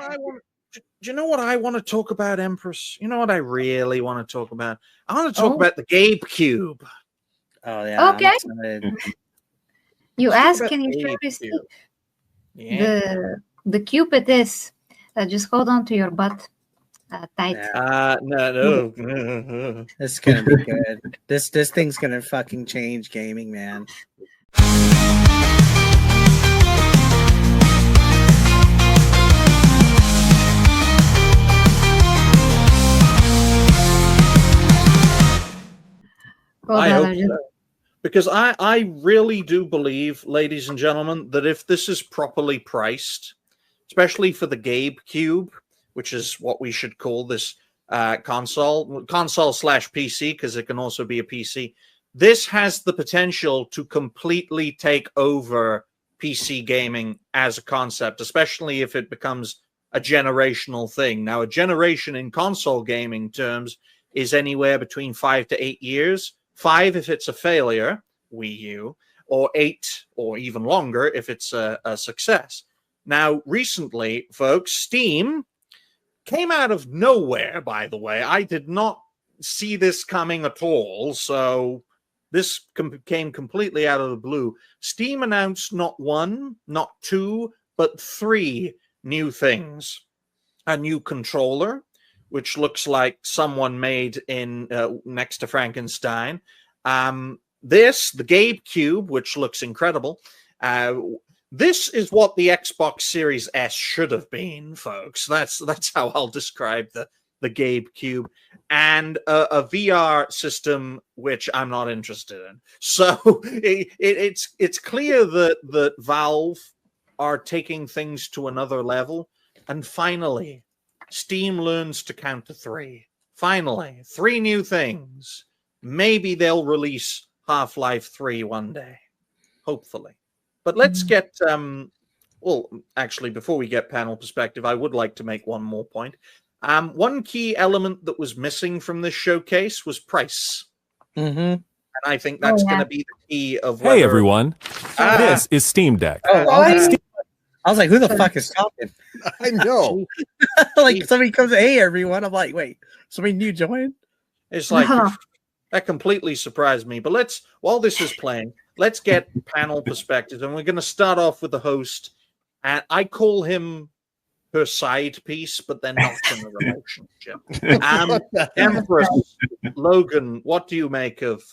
I want? Do you know what I want to talk about, Empress? You know what I really want to talk about? I want to talk about the Gabe Cube. Oh yeah. Okay. You ask, about can you the show Gabe this? Cube. Yeah. The cube it is. Just hold on to your butt tight. No. This is gonna be good. This thing's gonna fucking change gaming, man. I hope so. Because I really do believe, ladies and gentlemen, that if this is properly priced, especially for the Gabe Cube, which is what we should call this console/PC, because it can also be a PC, this has the potential to completely take over PC gaming as a concept, especially if it becomes a generational thing. Now, a generation in console gaming terms is anywhere between 5 to 8 years. 5 if it's a failure, Wii U, or 8 or even longer if it's a success. Now, recently, folks, Steam came out of nowhere, by the way. I did not see this coming at all, so this came completely out of the blue. Steam announced not 1, not 2, but 3 new things. A new controller, which looks like someone made in next to Frankenstein. The Gabe Cube, which looks incredible. This is what the Xbox Series S should have been, folks. That's how I'll describe the Gabe Cube, and a VR system, which I'm not interested in. So it's clear that Valve are taking things to another level. And finally, Steam learns to count to 3. Finally, 3 new things. Maybe they'll release Half-Life 3 one day. Hopefully. But let's get... well, actually, before we get panel perspective, I would like to make one more point. One key element that was missing from this showcase was price. Mm-hmm. And I think that's going to be the key of Hey, everyone. This is Steam Deck. I was like, who the fuck is talking? I know. Like, somebody comes, hey, everyone. I'm like, wait, somebody new join? It's like, that completely surprised me. But while this is playing, let's get panel perspectives. And we're going to start off with the host. And I call him her side piece, but they're not in a relationship. Empress, Logan, what do you make of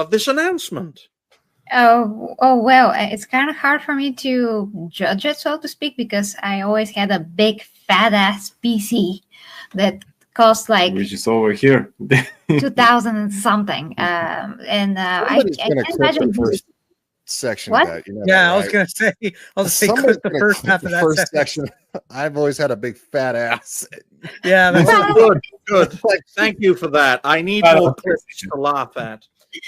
this announcement? Oh, well, it's kind of hard for me to judge it, so to speak, because I always had a big fat ass PC that cost like, which is over here, 2,000 and something. I can't imagine the first section what? of that. You know Yeah, that, I was right? gonna say, clip the first half of that section. I've always had a big fat ass. Yeah, that's good. Thank you for that. I need more clips to laugh at.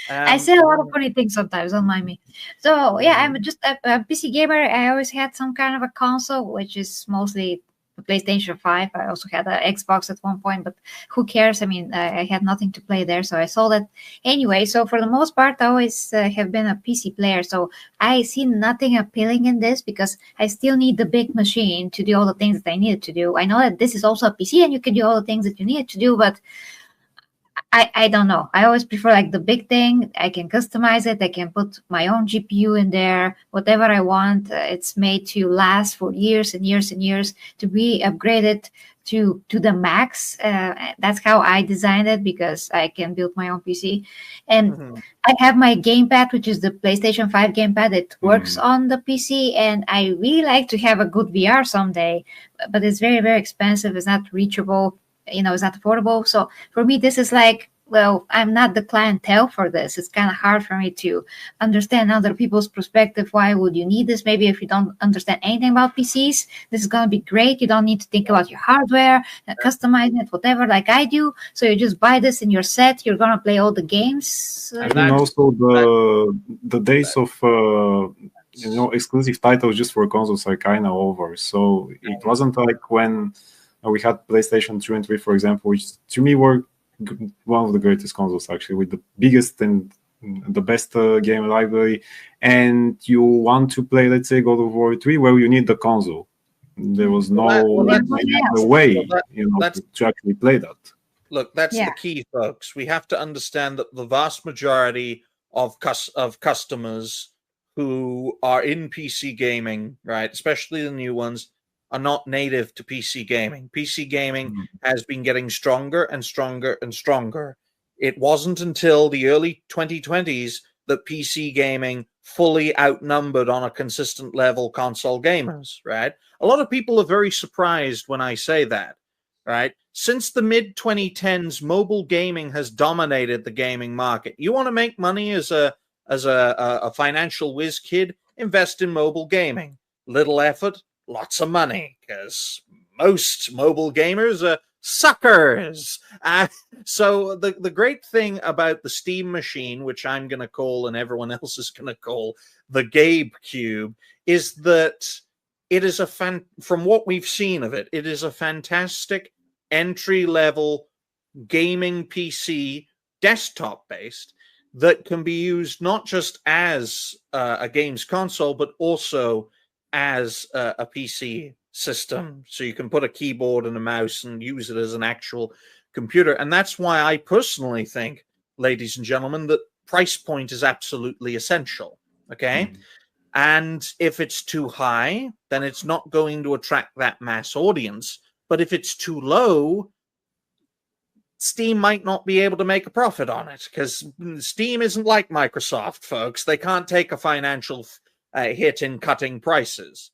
I say a lot of funny things sometimes, don't mind me. So yeah, I'm just a PC gamer. I always had some kind of a console, which is mostly the PlayStation 5. I also had an Xbox at one point, but who cares? I mean, I had nothing to play there, so I sold it anyway. So for the most part, I always have been a PC player. So I see nothing appealing in this because I still need the big machine to do all the things that I needed to do. I know that this is also a PC and you can do all the things that you need to do, but I don't know. I always prefer like the big thing. I can customize it. I can put my own GPU in there, whatever I want. It's made to last for years and years and years, to be upgraded to the max. That's how I designed it because I can build my own PC. And I have my gamepad, which is the PlayStation 5 gamepad that works on the PC. And I really like to have a good VR someday, but it's very, very expensive. It's not reachable. It's not affordable. So for me, this is like, well, I'm not the clientele for this. It's kind of hard for me to understand other people's perspective. Why would you need this? Maybe if you don't understand anything about PCs, this is going to be great. You don't need to think about your hardware, customizing it, whatever, like I do. So you just buy this in your set. You're going to play all the games. And also the days of exclusive titles just for consoles are kind of over. So it wasn't like when we had PlayStation 2 and 3, for example, which to me were one of the greatest consoles, actually, with the biggest and the best game library. And you want to play, let's say, God of War 3, where you need the console. There was no Well, the way that's to actually play that. Look, that's Yeah. the key, folks. We have to understand that the vast majority of customers who are in PC gaming, right, especially the new ones, are not native to PC gaming. PC gaming has been getting stronger and stronger and stronger. It wasn't until the early 2020s that PC gaming fully outnumbered on a consistent level console gamers, right? A lot of people are very surprised when I say that, right? Since the mid 2010s, mobile gaming has dominated the gaming market. You want to make money as a financial whiz kid? Invest in mobile gaming. Little effort, lots of money, because most mobile gamers are suckers. So the great thing about the Steam machine, which I'm going to call and everyone else is going to call the Gabe Cube, is that it is from what we've seen of it, it is a fantastic entry-level gaming PC, desktop-based, that can be used not just as a games console, but also as a PC system. So you can put a keyboard and a mouse and use it as an actual computer. And that's why I personally think, ladies and gentlemen, that price point is absolutely essential. Okay? And if it's too high, then it's not going to attract that mass audience. But if it's too low, Steam might not be able to make a profit on it, because Steam isn't like Microsoft, folks. They can't take a financial hit in cutting prices.